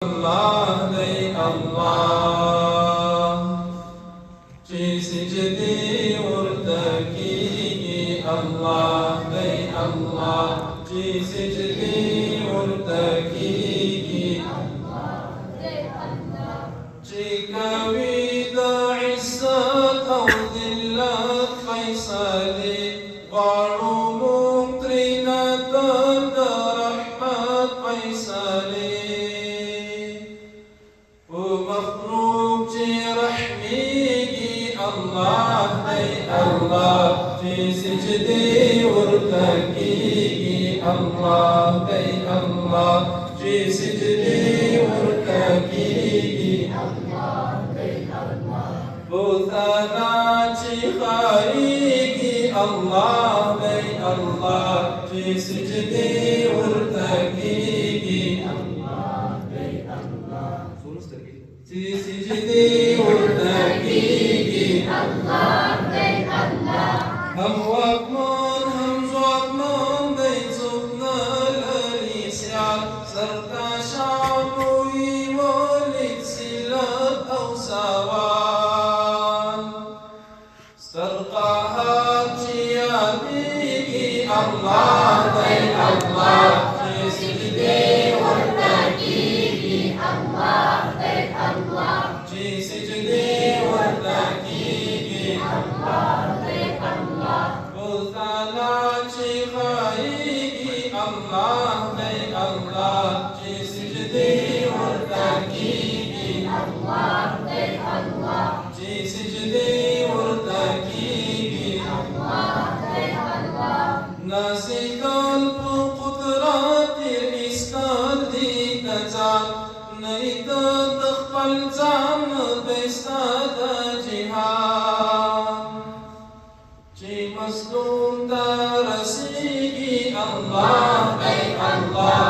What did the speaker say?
Allah day Allah ci sicdi urtaki Allah day Allah ci sicdi urtaki Allah day Allah ci kavida izzat aw dhillat faisali qarum trinatan rahmat faisali مخلوق رحمي الله أي الله في سجدي وارتكي الله أي الله في سجدي وارتكي الله أي الله بثناتي خارجي الله أي الله في سجدي وارتكي الله أي الله في سجدي وارتكي الله day Allah هم وقمون هم زوقمون بيتنا لليسيان سرقا شعبوي ولد سلاب أو سوان سرقا هاتيابي الله day Allah في سجدي وارتكي الله day Allah في سجدي وارتكي الله day Allah بثناتي خارجي الله day Allah في سجدي وارتكي الله day Allah في سجدي وارتكي الله day Allah نسيت القدرات الاستاذي تزال نيت تخفل زعم بيستاد جهاد جي مصدوم درسيكي الله أي الله